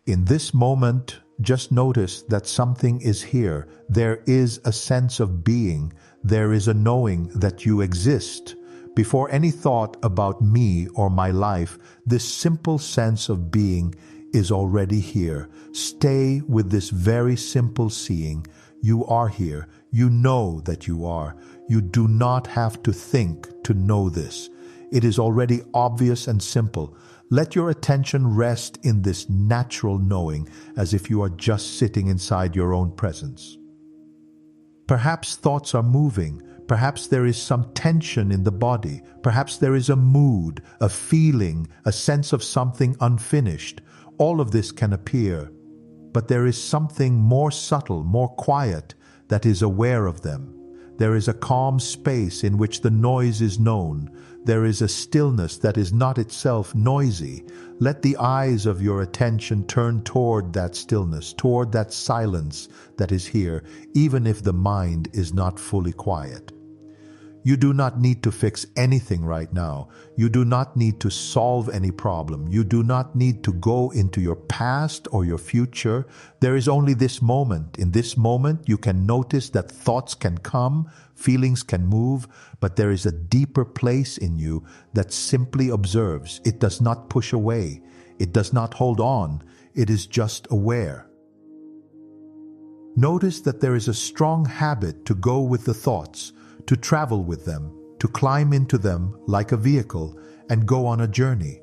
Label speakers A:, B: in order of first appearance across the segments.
A: In this moment, just notice that something is here. There is a sense of being. There is a knowing that you exist. Before any thought about me or my life, this simple sense of being is already here. Stay with this very simple seeing. You are here. You know that you are. You do not have to think to know this. It is already obvious and simple. Let your attention rest in this natural knowing, as if you are just sitting inside your own presence. Perhaps thoughts are moving. Perhaps there is some tension in the body. Perhaps there is a mood, a feeling, a sense of something unfinished. All of this can appear. But there is something more subtle, more quiet, that is aware of them. There is a calm space in which the noise is known. There is a stillness that is not itself noisy. Let the eyes of your attention turn toward that stillness, toward that silence that is here, even if the mind is not fully quiet. You do not need to fix anything right now. You do not need to solve any problem. You do not need to go into your past or your future. There is only this moment. In this moment, you can notice that thoughts can come, feelings can move, but there is a deeper place in you that simply observes. It does not push away. It does not hold on. It is just aware. Notice that there is a strong habit to go with the thoughts, to travel with them, to climb into them like a vehicle and go on a journey.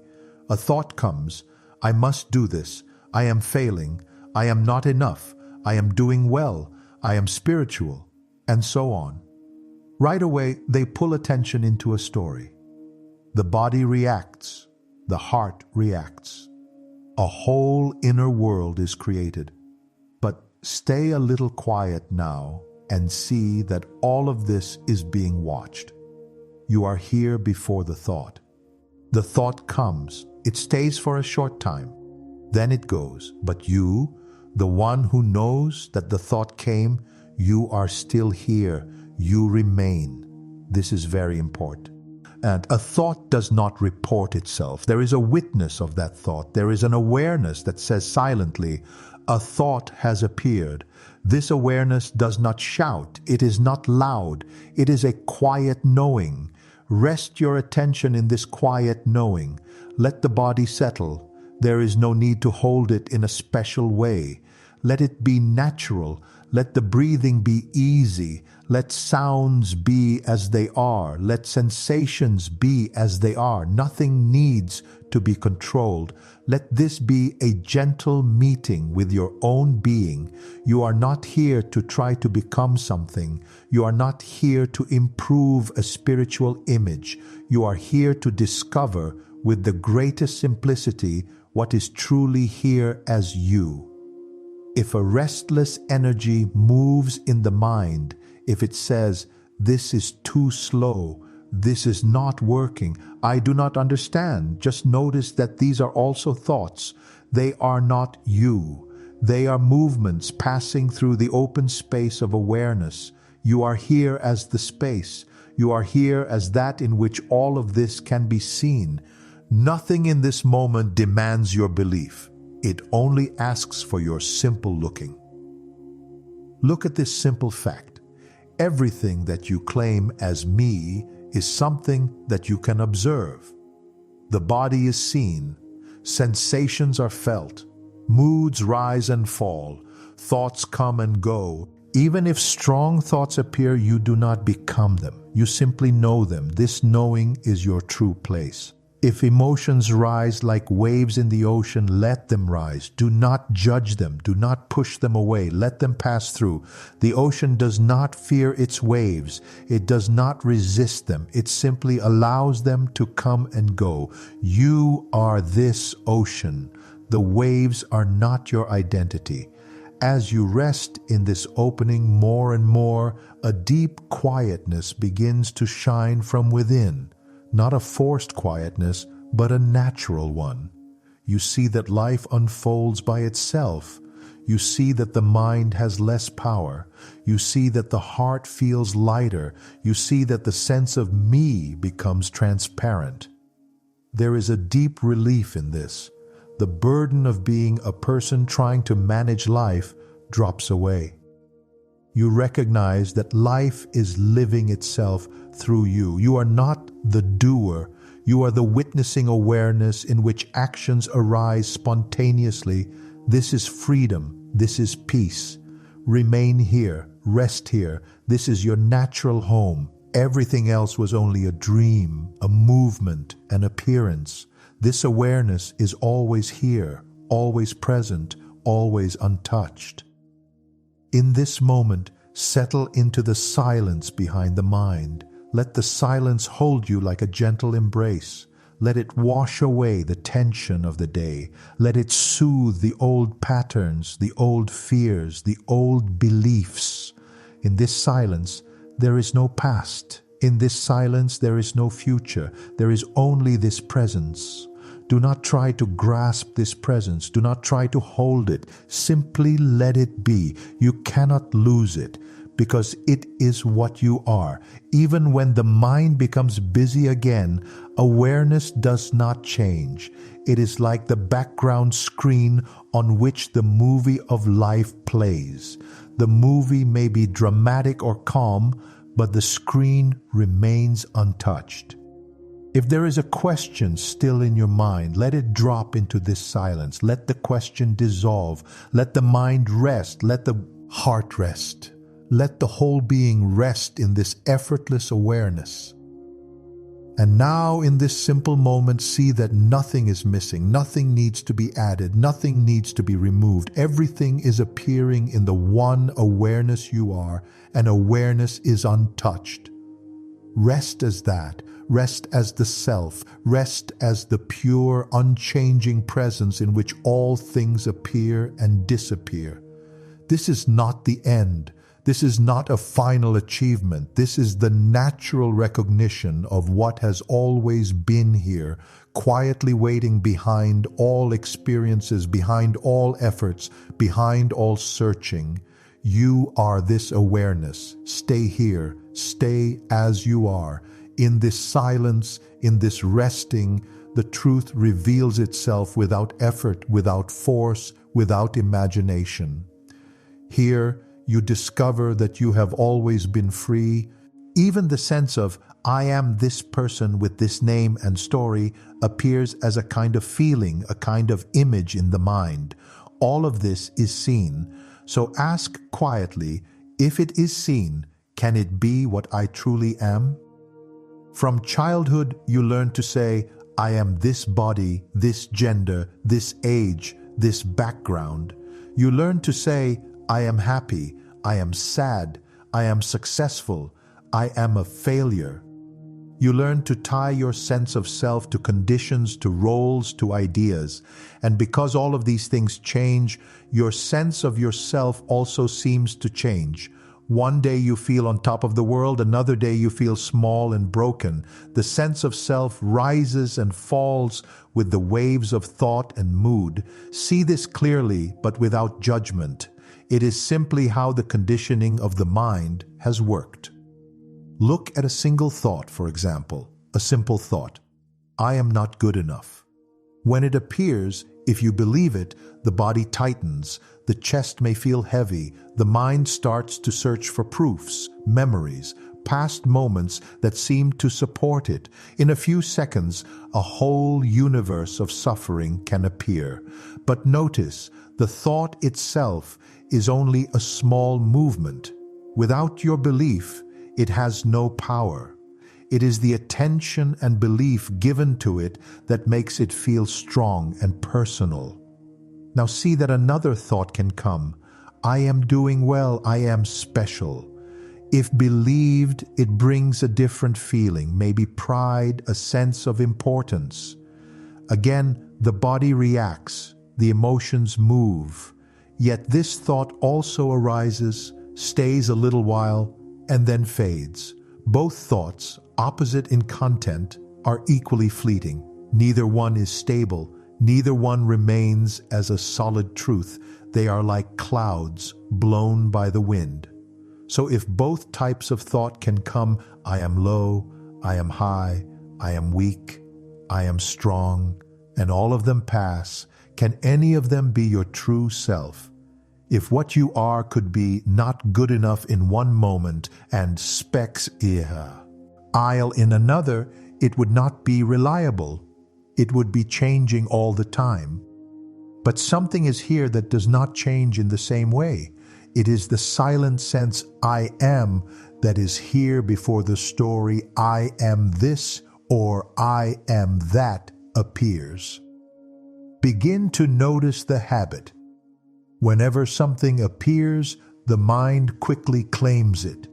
A: A thought comes, I must do this, I am failing, I am not enough, I am doing well, I am spiritual, and so on. Right away, they pull attention into a story. The body reacts, the heart reacts. A whole inner world is created. But stay a little quiet now and see that all of this is being watched. You are here before the thought. The thought comes. It stays for a short time. Then it goes. But you, the one who knows that the thought came, you are still here. You remain. This is very important. And a thought does not report itself. There is a witness of that thought. There is an awareness that says silently, a thought has appeared. This awareness does not shout. It is not loud. It is a quiet knowing. Rest your attention in this quiet knowing. Let the body settle. There is no need to hold it in a special way. Let it be natural. Let the breathing be easy. Let sounds be as they are. Let sensations be as they are. Nothing needs to be controlled. Let this be a gentle meeting with your own being. You are not here to try to become something. You are not here to improve a spiritual image. You are here to discover with the greatest simplicity what is truly here as you. If a restless energy moves in the mind, if it says, this is too slow, this is not working, I do not understand, just notice that these are also thoughts. They are not you. They are movements passing through the open space of awareness. You are here as the space. You are here as that in which all of this can be seen. Nothing in this moment demands your belief. It only asks for your simple looking. Look at this simple fact. Everything that you claim as me is something that you can observe. The body is seen. Sensations are felt. Moods rise and fall. Thoughts come and go. Even if strong thoughts appear, you do not become them. You simply know them. This knowing is your true place. If emotions rise like waves in the ocean, let them rise. Do not judge them. Do not push them away. Let them pass through. The ocean does not fear its waves. It does not resist them. It simply allows them to come and go. You are this ocean. The waves are not your identity. As you rest in this opening more and more, a deep quietness begins to shine from within. Not a forced quietness, but a natural one. You see that life unfolds by itself. You see that the mind has less power. You see that the heart feels lighter. You see that the sense of me becomes transparent. There is a deep relief in this. the burden of being a person trying to manage life drops away. You recognize that life is living itself through you. You are not the doer. You are the witnessing awareness in which actions arise spontaneously. This is freedom. This is peace. Remain here. Rest here. This is your natural home. Everything else was only a dream, a movement, an appearance. This awareness is always here, always present, always untouched. In this moment, settle into the silence behind the mind. Let the silence hold you like a gentle embrace. Let it wash away the tension of the day. Let it soothe the old patterns, the old fears, the old beliefs. In this silence, there is no past. In this silence, there is no future. There is only this presence. Do not try to grasp this presence. Do not try to hold it. Simply let it be. You cannot lose it because it is what you are. Even when the mind becomes busy again, awareness does not change. It is like the background screen on which the movie of life plays. The movie may be dramatic or calm, but the screen remains untouched. If there is a question still in your mind, let it drop into this silence. Let the question dissolve. Let the mind rest. Let the heart rest. Let the whole being rest in this effortless awareness. And now in this simple moment, see that nothing is missing. Nothing needs to be added. Nothing needs to be removed. Everything is appearing in the one awareness you are, and awareness is untouched. Rest as that. Rest as the self. Rest as the pure, unchanging presence in which all things appear and disappear. This is not the end. This is not a final achievement. This is the natural recognition of what has always been here, quietly waiting behind all experiences, behind all efforts, behind all searching. You are this awareness. Stay here. Stay as you are. In this silence, in this resting, the truth reveals itself without effort, without force, without imagination. Here, you discover that you have always been free. Even the sense of, I am this person with this name and story, appears as a kind of feeling, a kind of image in the mind. All of this is seen. So ask quietly, if it is seen, can it be what I truly am? From childhood, you learn to say, I am this body, this gender, this age, this background. You learn to say, I am happy, I am sad, I am successful, I am a failure. You learn to tie your sense of self to conditions, to roles, to ideas. And because all of these things change, your sense of yourself also seems to change. One day you feel on top of the world, another day you feel small and broken. The sense of self rises and falls with the waves of thought and mood. See this clearly, but without judgment. It is simply how the conditioning of the mind has worked. Look at a single thought, for example, a simple thought. I am not good enough. When it appears, if you believe it, the body tightens, the chest may feel heavy, the mind starts to search for proofs, memories, past moments that seem to support it. In a few seconds, a whole universe of suffering can appear. But notice, the thought itself is only a small movement. Without your belief, it has no power. It is the attention and belief given to it that makes it feel strong and personal. Now see that another thought can come. I am doing well, I am special. If believed, it brings a different feeling, maybe pride, a sense of importance. Again, the body reacts, the emotions move. Yet this thought also arises, stays a little while, and then fades. Both thoughts, opposite in content, are equally fleeting. Neither one is stable. Neither one remains as a solid truth. They are like clouds blown by the wind. So if both types of thought can come, I am low, I am high, I am weak, I am strong, and all of them pass, Can any of them be your true self? If what you are could be not good enough in one moment and I'll in another, it would not be reliable. It would be changing all the time. But something is here that does not change in the same way. It is the silent sense I am that is here before the story I am this or I am that appears. Begin to notice the habit. Whenever something appears, the mind quickly claims it.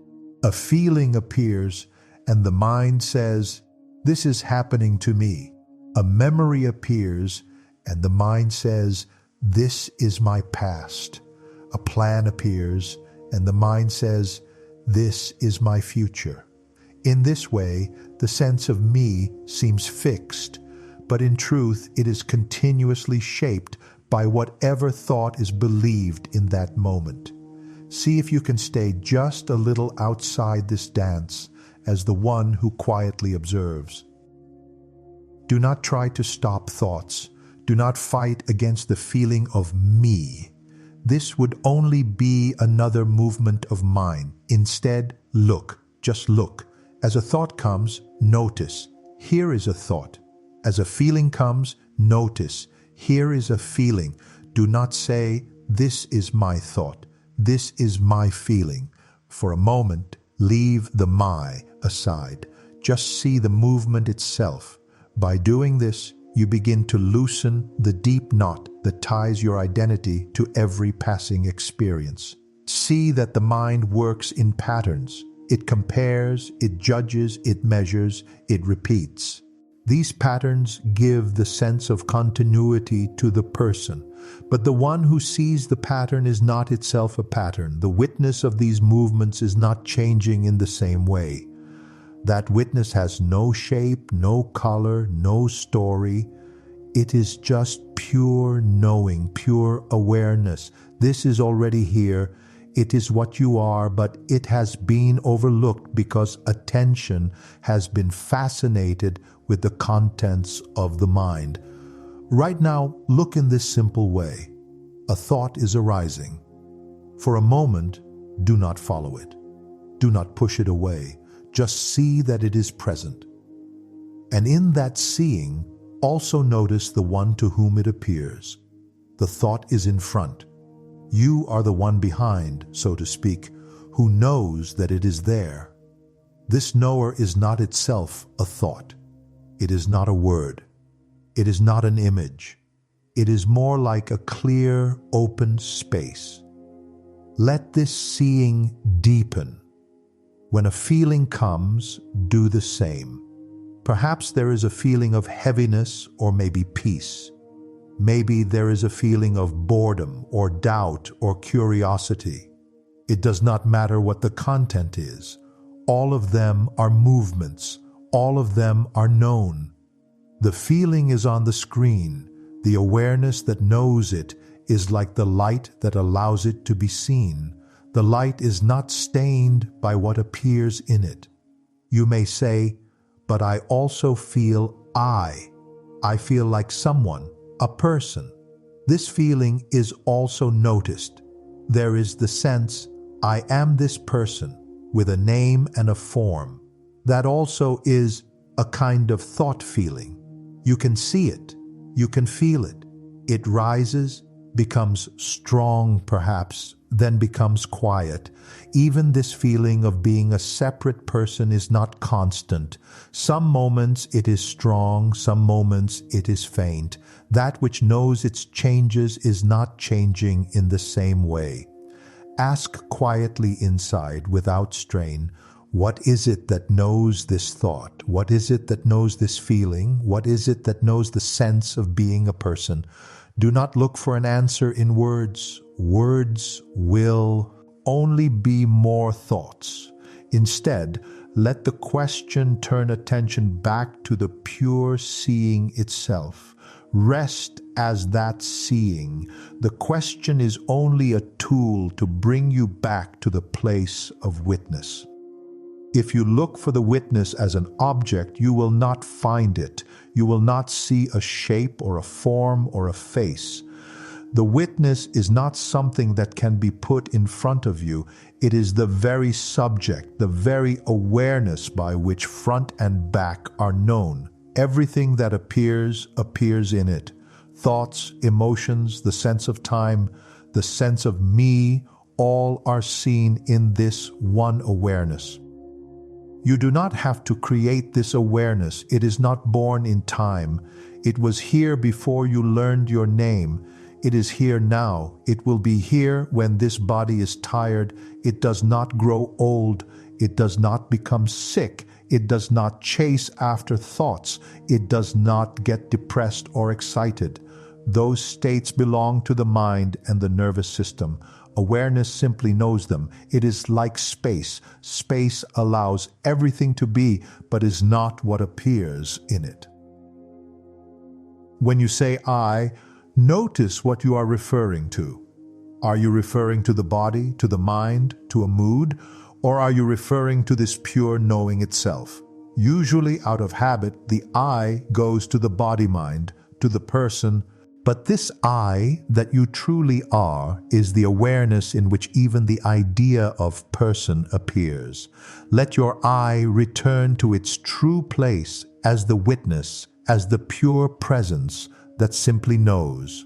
A: A feeling appears, and the mind says, "This is happening to me." A memory appears, and the mind says, "This is my past." A plan appears, and the mind says, "This is my future." In this way, the sense of me seems fixed, but in truth it is continuously shaped by whatever thought is believed in that moment. See if you can stay just a little outside this dance as the one who quietly observes. Do not try to stop thoughts. Do not fight against the feeling of me. This would only be another movement of mine. Instead, look, just look. As a thought comes, notice. Here is a thought. As a feeling comes, notice. Here is a feeling. Do not say, "This is my thought. This is my feeling." For a moment, leave the "my" aside. Just see the movement itself. By doing this, you begin to loosen the deep knot that ties your identity to every passing experience. See that the mind works in patterns. It compares, it judges, it measures, it repeats. These patterns give the sense of continuity to the person, but the one who sees the pattern is not itself a pattern. The witness of these movements is not changing in the same way. That witness has no shape, no color, no story. It is just pure knowing, pure awareness. This is already here. It is what you are, but it has been overlooked because attention has been fascinated with the contents of the mind. Right now, look in this simple way. A thought is arising. For a moment, do not follow it. Do not push it away. Just see that it is present. And in that seeing, also notice the one to whom it appears. The thought is in front. You are the one behind, so to speak, who knows that it is there. This knower is not itself a thought. It is not a word. It is not an image. It is more like a clear, open space. Let this seeing deepen. When a feeling comes, do the same. Perhaps there is a feeling of heaviness or maybe peace. Maybe there is a feeling of boredom or doubt or curiosity. It does not matter what the content is. All of them are movements. All of them are known. The feeling is on the screen. The awareness that knows it is like the light that allows it to be seen. The light is not stained by what appears in it. You may say, "But I also feel I feel like someone, a person." This feeling is also noticed. There is the sense, "I am this person," with a name and a form. That also is a kind of thought feeling. You can see it. You can feel it. It rises, becomes strong perhaps, then becomes quiet. Even this feeling of being a separate person is not constant. Some moments it is strong, some moments it is faint. That which knows its changes is not changing in the same way. Ask quietly inside, without strain, what is it that knows this thought? What is it that knows this feeling? What is it that knows the sense of being a person? Do not look for an answer in words. Words will only be more thoughts. Instead, let the question turn attention back to the pure seeing itself. Rest as that seeing. The question is only a tool to bring you back to the place of witness. If you look for the witness as an object, you will not find it. You will not see a shape or a form or a face. The witness is not something that can be put in front of you. It is the very subject, the very awareness by which front and back are known. Everything that appears, appears in it. Thoughts, emotions, the sense of time, the sense of me, all are seen in this one awareness. You do not have to create this awareness. It is not born in time. It was here before you learned your name. It is here now. It will be here when this body is tired. It does not grow old. It does not become sick. It does not chase after thoughts. It does not get depressed or excited. Those states belong to the mind and the nervous system. Awareness simply knows them. It is like space. Space allows everything to be, but is not what appears in it. When you say I, notice what you are referring to. Are you referring to the body, to the mind, to a mood, or are you referring to this pure knowing itself? Usually, out of habit, the I goes to the body-mind, to the person, but this I that you truly are is the awareness in which even the idea of person appears. Let your I return to its true place as the witness, as the pure presence that simply knows.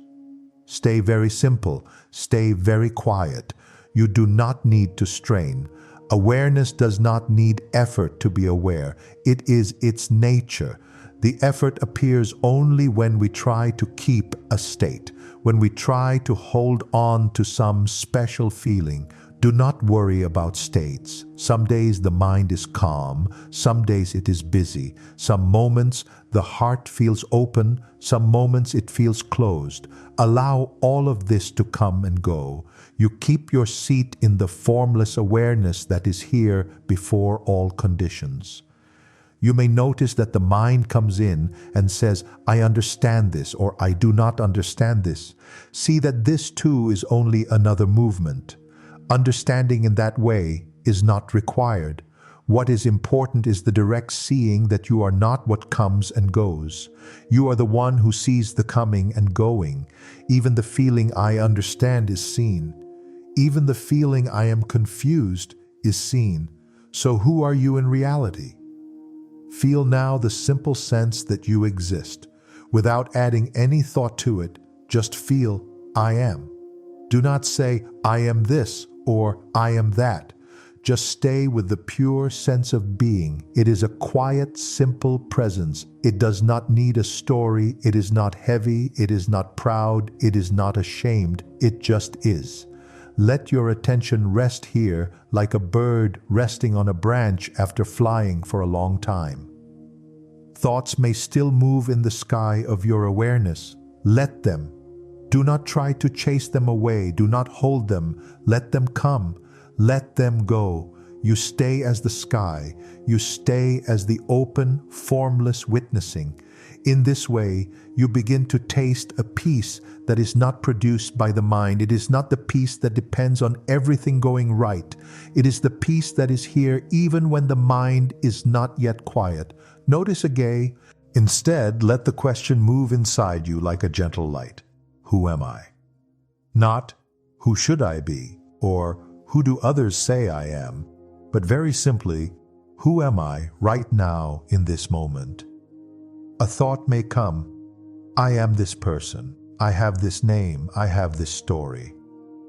A: Stay very simple, stay very quiet. You do not need to strain. Awareness does not need effort to be aware. It is its nature. The effort appears only when we try to keep a state, when we try to hold on to some special feeling. Do not worry about states. Some days the mind is calm, some days it is busy. Some moments the heart feels open, some moments it feels closed. Allow all of this to come and go. You keep your seat in the formless awareness that is here before all conditions. You may notice that the mind comes in and says, I understand this, or I do not understand this. See that this too is only another movement. Understanding in that way is not required. What is important is the direct seeing that you are not what comes and goes. You are the one who sees the coming and going. Even the feeling I understand is seen. Even the feeling I am confused is seen. So who are you in reality? Feel now the simple sense that you exist. Without adding any thought to it, just feel, I am. Do not say, I am this or I am that. Just stay with the pure sense of being. It is a quiet, simple presence. It does not need a story. It is not heavy. It is not proud. It is not ashamed. It just is. Let your attention rest here like a bird resting on a branch after flying for a long time. Thoughts may still move in the sky of your awareness. Let them. Do not try to chase them away. Do not hold them. Let them come. Let them go. You stay as the sky. You stay as the open, formless witnessing. In this way, you begin to taste a peace that is not produced by the mind. It is not the peace that depends on everything going right. It is the peace that is here even when the mind is not yet quiet. Notice again. Instead, let the question move inside you like a gentle light. Who am I? Not, who should I be? Or, who do others say I am? But very simply, who am I right now in this moment? A thought may come. I am this person. I have this name. I have this story.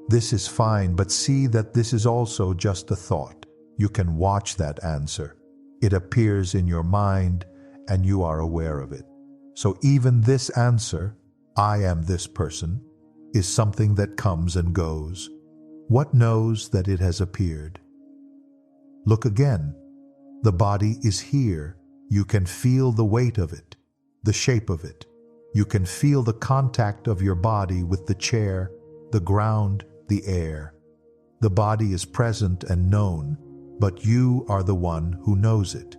A: This is fine, but see that this is also just a thought. You can watch that answer. It appears in your mind, and you are aware of it. So even this answer, I am this person, is something that comes and goes. What knows that it has appeared? Look again. The body is here. You can feel the weight of it, the shape of it. You can feel the contact of your body with the chair, the ground, the air. The body is present and known, but you are the one who knows it.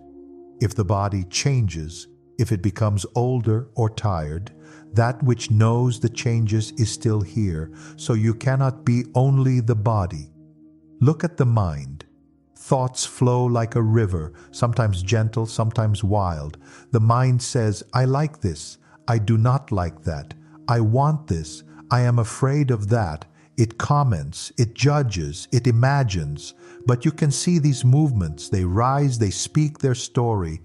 A: If the body changes, if it becomes older or tired, that which knows the changes is still here, so you cannot be only the body. Look at the mind. Thoughts flow like a river, sometimes gentle, sometimes wild. The mind says, I like this. I do not like that. I want this. I am afraid of that. It comments, it judges, it imagines. But you can see these movements. They rise, they speak their story,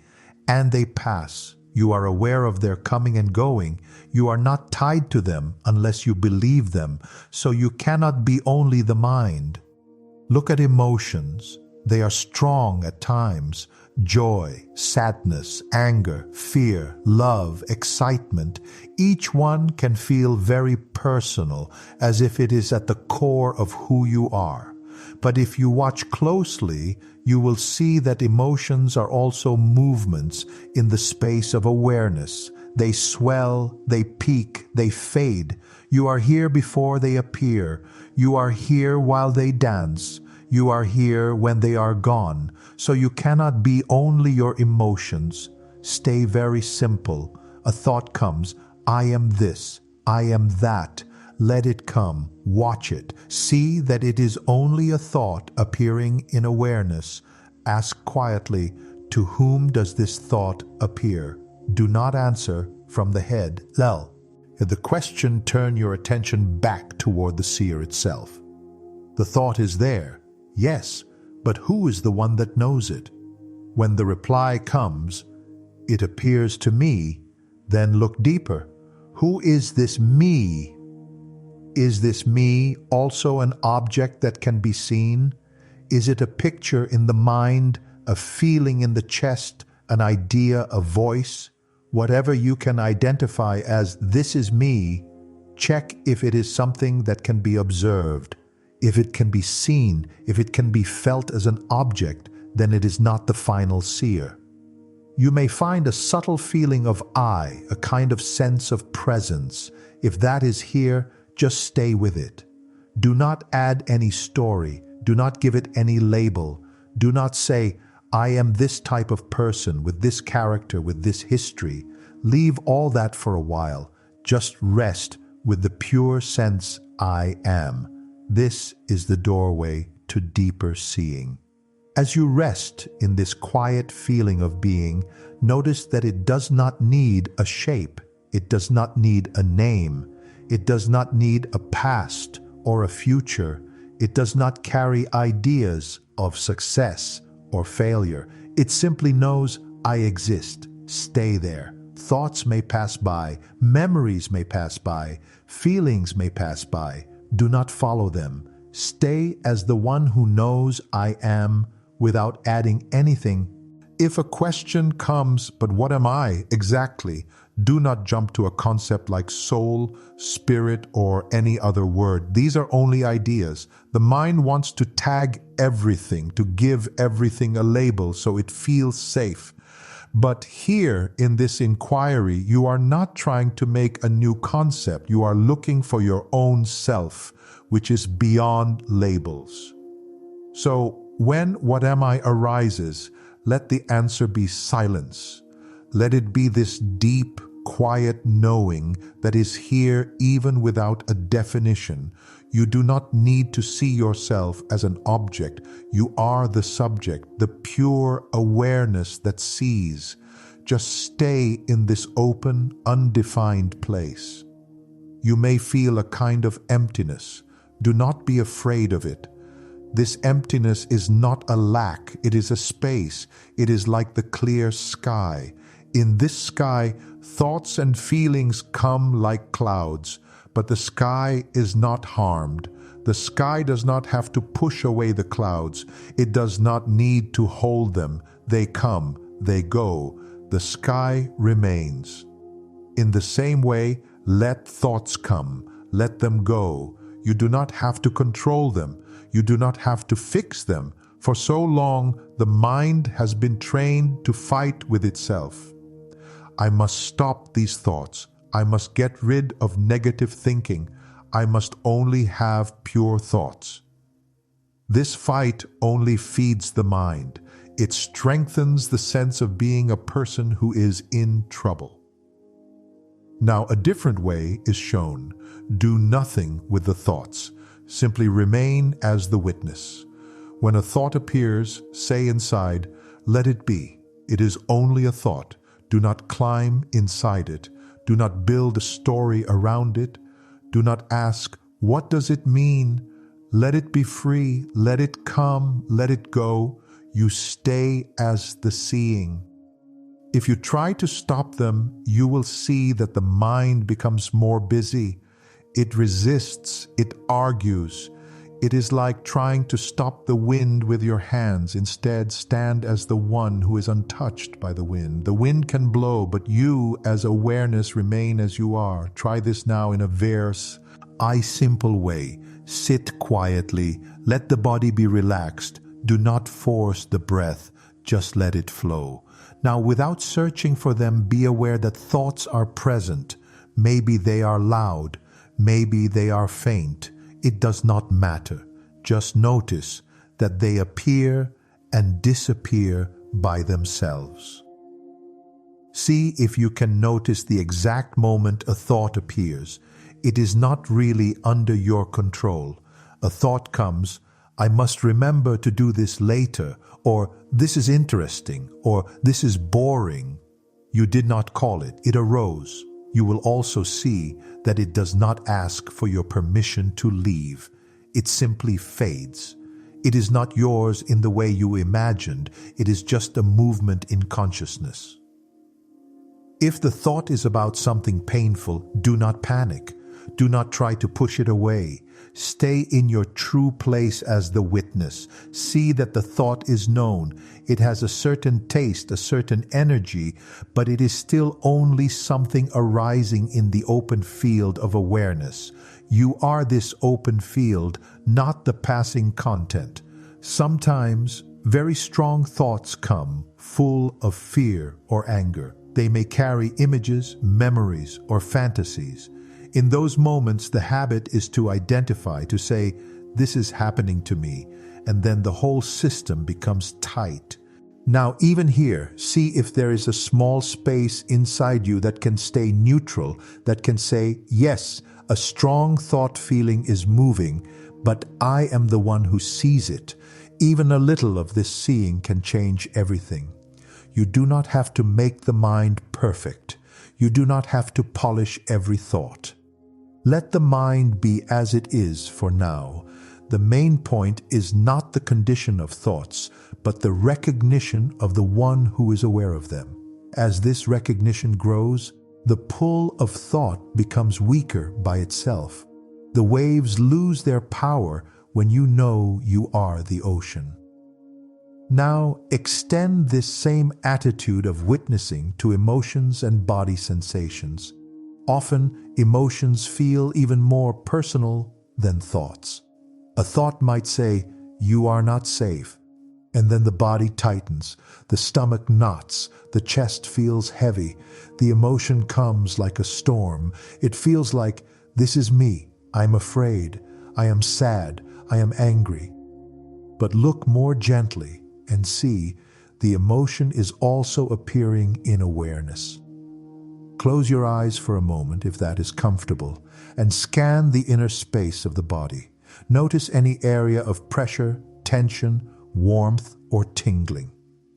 A: and they pass. You are aware of their coming and going. You are not tied to them unless you believe them. So you cannot be only the mind. Look at emotions. They are strong at times. Joy, sadness, anger, fear, love, excitement. Each one can feel very personal, as if it is at the core of who you are. But if you watch closely, you will see that emotions are also movements in the space of awareness. They swell, they peak, they fade. You are here before they appear. You are here while they dance. You are here when they are gone. So you cannot be only your emotions. Stay very simple. A thought comes, I am this, I am that. Let it come, watch it. See that it is only a thought appearing in awareness. Ask quietly, to whom does this thought appear? Do not answer from the head. Lel. The question, turn your attention back toward the seer itself. The thought is there, yes, but who is the one that knows it? When the reply comes, it appears to me, then look deeper. Who is this me? Is this me also an object that can be seen? Is it a picture in the mind, a feeling in the chest, an idea, a voice? Whatever you can identify as this is me, check if it is something that can be observed. If it can be seen, if it can be felt as an object, then it is not the final seer. You may find a subtle feeling of I, a kind of sense of presence. If that is here, just stay with it. Do not add any story. Do not give it any label. Do not say, I am this type of person with this character, with this history. Leave all that for a while. Just rest with the pure sense I am. This is the doorway to deeper seeing. As you rest in this quiet feeling of being, notice that it does not need a shape. It does not need a name. It does not need a past or a future. It does not carry ideas of success or failure. It simply knows, I exist. Stay there. Thoughts may pass by. Memories may pass by. Feelings may pass by. Do not follow them. Stay as the one who knows I am without adding anything. If a question comes, but what am I exactly? Do not jump to a concept like soul, spirit, or any other word. These are only ideas. The mind wants to tag everything, to give everything a label so it feels safe. But here in this inquiry, you are not trying to make a new concept. You are looking for your own self, which is beyond labels. So when what am I arises, let the answer be silence. Let it be this deep, quiet knowing that is here even without a definition. You do not need to see yourself as an object. You are the subject, the pure awareness that sees. Just stay in this open, undefined place. You may feel a kind of emptiness. Do not be afraid of it. This emptiness is not a lack, it is a space. It is like the clear sky. In this sky, thoughts and feelings come like clouds, but the sky is not harmed. The sky does not have to push away the clouds. It does not need to hold them. They come, they go. The sky remains. In the same way, let thoughts come, let them go. You do not have to control them. You do not have to fix them. For so long, the mind has been trained to fight with itself. I must stop these thoughts. I must get rid of negative thinking. I must only have pure thoughts. This fight only feeds the mind. It strengthens the sense of being a person who is in trouble. Now, a different way is shown. Do nothing with the thoughts. Simply remain as the witness. When a thought appears, say inside, let it be. It is only a thought. Do not climb inside it. Do not build a story around it. Do not ask, what does it mean? Let it be free. Let it come. Let it go. You stay as the seeing. If you try to stop them, you will see that the mind becomes more busy. It resists. It argues. It is like trying to stop the wind with your hands. Instead, stand as the one who is untouched by the wind. The wind can blow, but you, as awareness, remain as you are. Try this now in a simple way. Sit quietly. Let the body be relaxed. Do not force the breath. Just let it flow. Now, without searching for them, be aware that thoughts are present. Maybe they are loud. Maybe they are faint. It does not matter. Just notice that they appear and disappear by themselves. See if you can notice the exact moment a thought appears. It is not really under your control. A thought comes, I must remember to do this later, or this is interesting, or this is boring. You did not call it. It arose. You will also see that it does not ask for your permission to leave. It simply fades. It is not yours in the way you imagined. It is just a movement in consciousness. If the thought is about something painful, do not panic. Do not try to push it away. Stay in your true place as the witness. See that the thought is known. It has a certain taste, a certain energy, but it is still only something arising in the open field of awareness. You are this open field, not the passing content. Sometimes very strong thoughts come, full of fear or anger. They may carry images, memories, or fantasies. In those moments, the habit is to identify, to say, this is happening to me, and then the whole system becomes tight. Now, even here, see if there is a small space inside you that can stay neutral, that can say, yes, a strong thought feeling is moving, but I am the one who sees it. Even a little of this seeing can change everything. You do not have to make the mind perfect. You do not have to polish every thought. Let the mind be as it is for now. The main point is not the condition of thoughts, but the recognition of the one who is aware of them. As this recognition grows, the pull of thought becomes weaker by itself. The waves lose their power when you know you are the ocean. Now, extend this same attitude of witnessing to emotions and body sensations. Often, emotions feel even more personal than thoughts. A thought might say, you are not safe. And then the body tightens, the stomach knots, the chest feels heavy. The emotion comes like a storm. It feels like, this is me. I'm afraid. I am sad. I am angry. But look more gently and see the emotion is also appearing in awareness. Close your eyes for a moment if that is comfortable and scan the inner space of the body. Notice any area of pressure, tension, warmth, or tingling.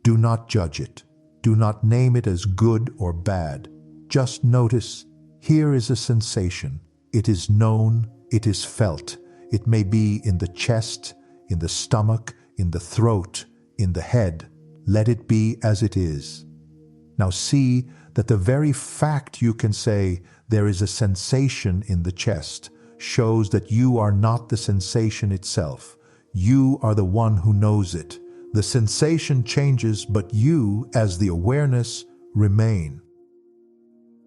A: Do not judge it. Do not name it as good or bad. Just notice, here is a sensation. It is known, it is felt. It may be in the chest, in the stomach, in the throat, in the head. Let it be as it is. Now see that the very fact you can say there is a sensation in the chest shows that you are not the sensation itself. You are the one who knows it. The sensation changes, but you, as the awareness, remain.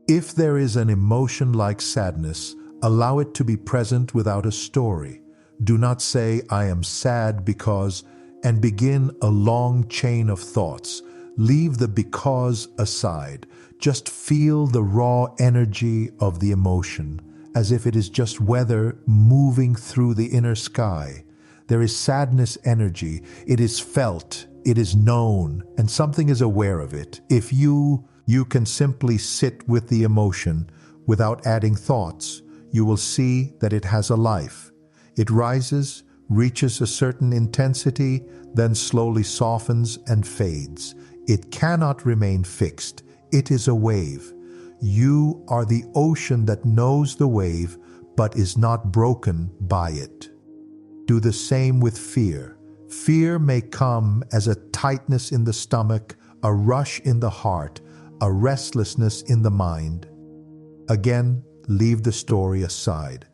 A: If there is an emotion like sadness, allow it to be present without a story. Do not say, I am sad because, and begin a long chain of thoughts. Leave the because aside. Just feel the raw energy of the emotion, as if it is just weather moving through the inner sky. There is sadness energy. It is felt. It is known, and something is aware of it. If you can simply sit with the emotion without adding thoughts, you will see that it has a life. It rises, reaches a certain intensity, then slowly softens and fades. It cannot remain fixed. It is a wave. You are the ocean that knows the wave, but is not broken by it. Do the same with fear. Fear may come as a tightness in the stomach, a rush in the heart, a restlessness in the mind. Again, leave the story aside.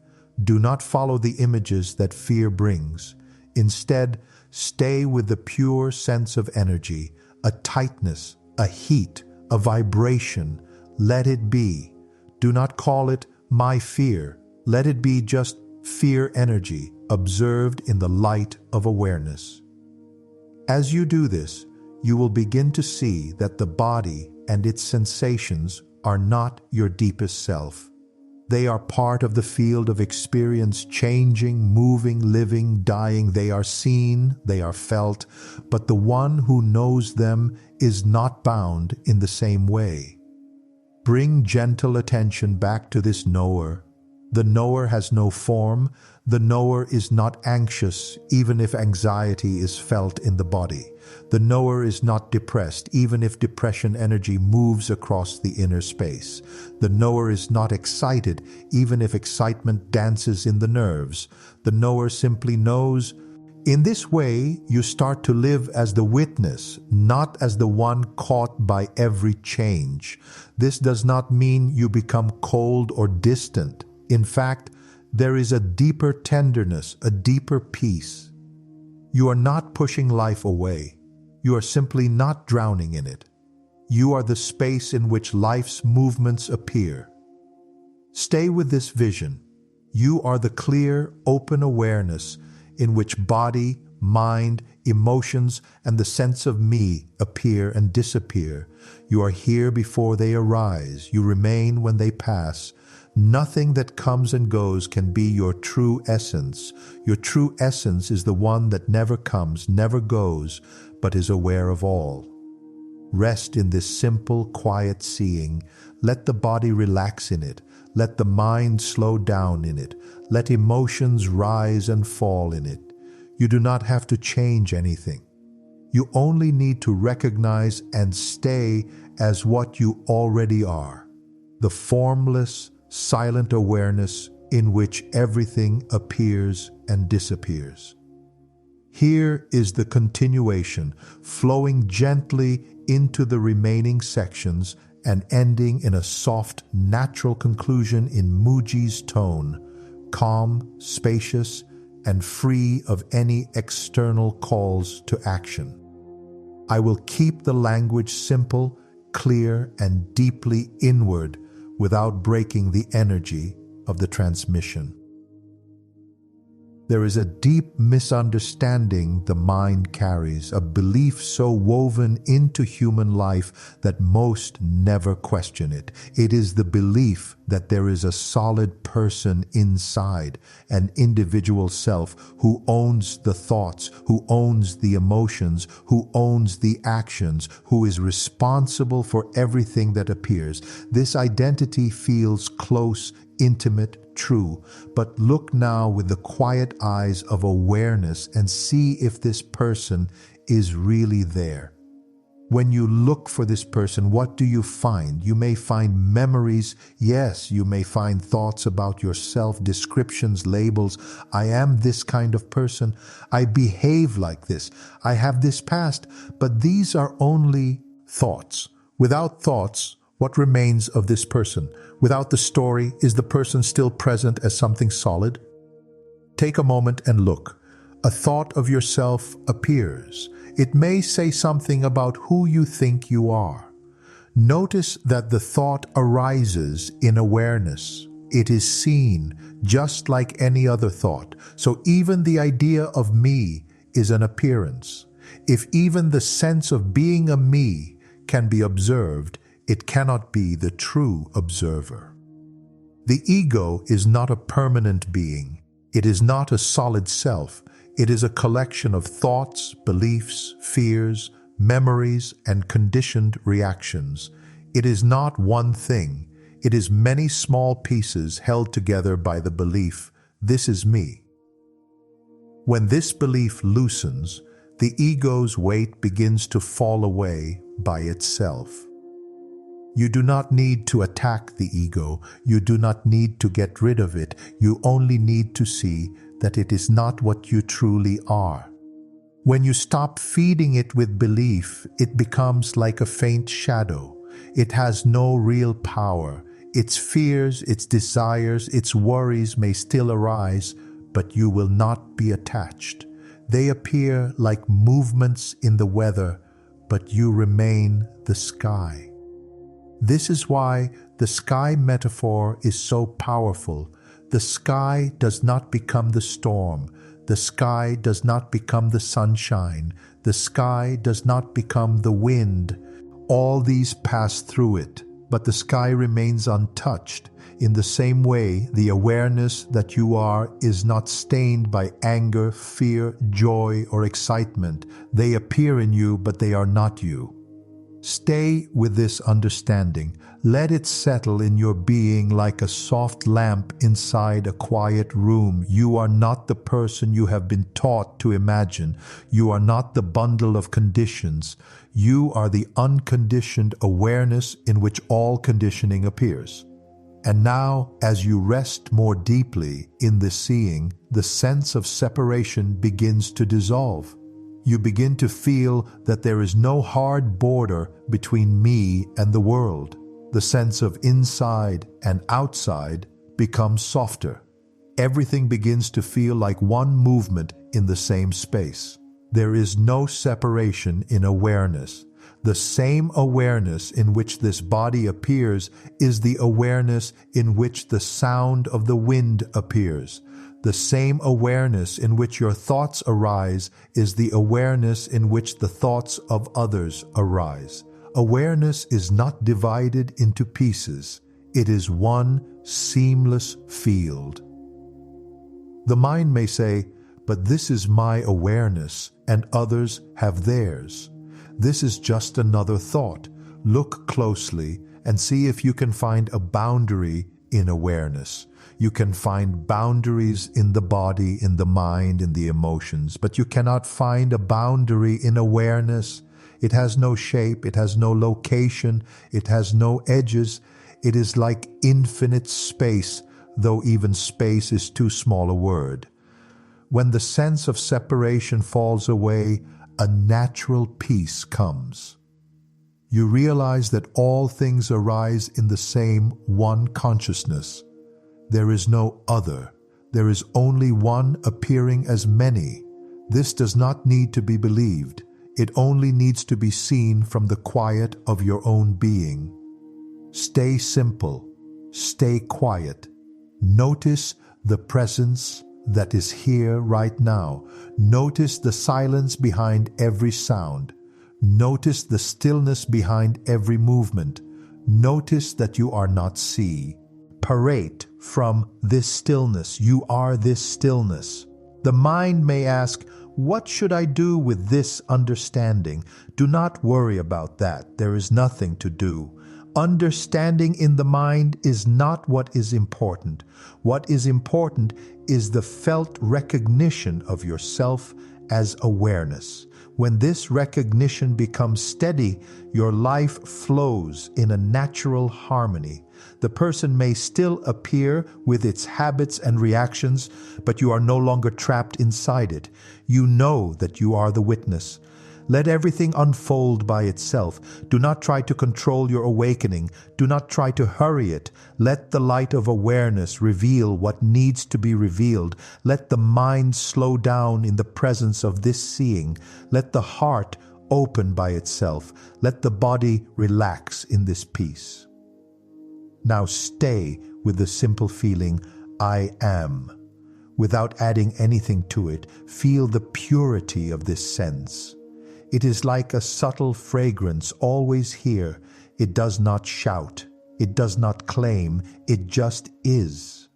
A: Do not follow the images that fear brings. Instead, stay with the pure sense of energy, a tightness, a heat, a vibration. Let it be. Do not call it my fear. Let it be just fear energy, observed in the light of awareness. As you do this, you will begin to see that the body and its sensations are not your deepest self. They are part of the field of experience, changing, moving, living, dying. They are seen, they are felt, but the one who knows them is not bound in the same way. Bring gentle attention back to this knower. The knower has no form. The knower is not anxious, even if anxiety is felt in the body. The knower is not depressed, even if depression energy moves across the inner space. The knower is not excited, even if excitement dances in the nerves. The knower simply knows. In this way, you start to live as the witness, not as the one caught by every change. This does not mean you become cold or distant. In fact, there is a deeper tenderness, a deeper peace. You are not pushing life away. You are simply not drowning in it. You are the space in which life's movements appear. Stay with this vision. You are the clear, open awareness in which body, mind, emotions, and the sense of me appear and disappear. You are here before they arise. You remain when they pass. Nothing that comes and goes can be your true essence. Your true essence is the one that never comes, never goes, but is aware of all. Rest in this simple, quiet seeing. Let the body relax in it. Let the mind slow down in it. Let emotions rise and fall in it. You do not have to change anything. You only need to recognize and stay as what you already are. The formless, silent awareness in which everything appears and disappears. Here is the continuation, flowing gently into the remaining sections and ending in a soft, natural conclusion in Mooji's tone, calm, spacious, and free of any external calls to action. I will keep the language simple, clear, and deeply inward without breaking the energy of the transmission. There is a deep misunderstanding the mind carries, a belief so woven into human life that most never question it. It is the belief that there is a solid person inside, an individual self who owns the thoughts, who owns the emotions, who owns the actions, who is responsible for everything that appears. This identity feels close, intimate, true, but look now with the quiet eyes of awareness and see if this person is really there. When you look for this person, what do you find? You may find memories. Yes, you may find thoughts about yourself, descriptions, labels. I am this kind of person. I behave like this. I have this past. But these are only thoughts. Without thoughts, what remains of this person? Without the story, is the person still present as something solid? Take a moment and look. A thought of yourself appears. It may say something about who you think you are. Notice that the thought arises in awareness. It is seen just like any other thought. So even the idea of me is an appearance. If even the sense of being a me can be observed, it cannot be the true observer. The ego is not a permanent being. It is not a solid self. It is a collection of thoughts, beliefs, fears, memories, and conditioned reactions. It is not one thing. It is many small pieces held together by the belief, this is me. When this belief loosens, the ego's weight begins to fall away by itself. You do not need to attack the ego. You do not need to get rid of it. You only need to see that it is not what you truly are. When you stop feeding it with belief, it becomes like a faint shadow. It has no real power. Its fears, its desires, its worries may still arise, but you will not be attached. They appear like movements in the weather, but you remain the sky. This is why the sky metaphor is so powerful. The sky does not become the storm. The sky does not become the sunshine. The sky does not become the wind. All these pass through it, but the sky remains untouched. In the same way, the awareness that you are is not stained by anger, fear, joy, or excitement. They appear in you, but they are not you. Stay with this understanding. Let it settle in your being like a soft lamp inside a quiet room. You are not the person you have been taught to imagine. You are not the bundle of conditions. You are the unconditioned awareness in which all conditioning appears. And now, as you rest more deeply in the seeing, the sense of separation begins to dissolve. You begin to feel that there is no hard border between me and the world. The sense of inside and outside becomes softer. Everything begins to feel like one movement in the same space. There is no separation in awareness. The same awareness in which this body appears is the awareness in which the sound of the wind appears. The same awareness in which your thoughts arise is the awareness in which the thoughts of others arise. Awareness is not divided into pieces. It is one seamless field. The mind may say, "But this is my awareness, and others have theirs." This is just another thought. Look closely and see if you can find a boundary in awareness. You can find boundaries in the body, in the mind, in the emotions, but you cannot find a boundary in awareness. It has no shape, it has no location, it has no edges. It is like infinite space, though even space is too small a word. When the sense of separation falls away, a natural peace comes. You realize that all things arise in the same one consciousness. There is no other. There is only one appearing as many. This does not need to be believed. It only needs to be seen from the quiet of your own being. Stay simple. Stay quiet. Notice the presence that is here right now. Notice the silence behind every sound. Notice the stillness behind every movement. Notice that you are not separate from this stillness. You are this stillness. The mind may ask, "What should I do with this understanding?" Do not worry about that. There is nothing to do. Understanding in the mind is not what is important. What is important is the felt recognition of yourself as awareness. When this recognition becomes steady, your life flows in a natural harmony. The person may still appear with its habits and reactions, but you are no longer trapped inside it. You know that you are the witness. Let everything unfold by itself. Do not try to control your awakening. Do not try to hurry it. Let the light of awareness reveal what needs to be revealed. Let the mind slow down in the presence of this seeing. Let the heart open by itself. Let the body relax in this peace. Now stay with the simple feeling, "I am." Without adding anything to it, feel the purity of this sense. It is like a subtle fragrance always here. It does not shout. It does not claim. It just is.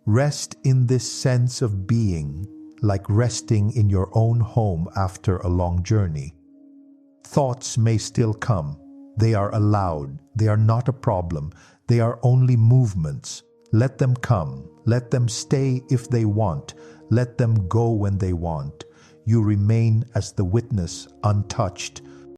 A: Rest in this sense of being, like resting in your own home after a long journey. Thoughts may still come. They are allowed. They are not a problem. They are only movements. Let them come. Let them stay if they want. Let them go when they want. You remain as the witness, untouched,